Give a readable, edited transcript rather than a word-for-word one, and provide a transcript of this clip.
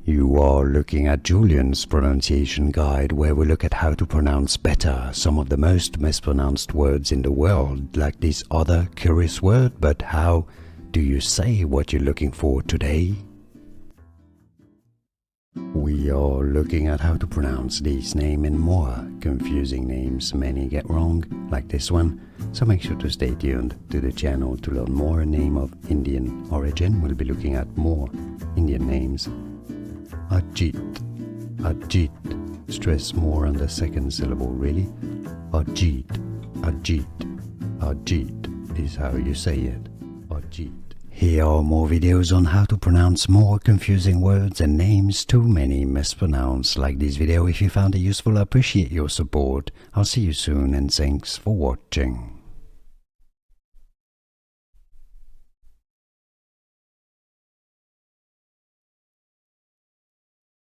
You are looking at Julian's pronunciation guide, where we look at how to pronounce better some of the most mispronounced words in the world, like this other curious word. But how do you say what you're looking for today? We are looking at how to pronounce this name and more confusing names many get wrong, like this one, so make sure to stay tuned to the channel to learn more. A name of Indian origin. We'll be looking at more Indian names. Ajit, Ajit, stress more on the second syllable really. Ajit, Ajit, Ajit is how you say it, Ajit. Here are more videos on how to pronounce more confusing words and names too many mispronounced. Like this video if you found it useful. I appreciate your support. I'll see you soon and thanks for watching.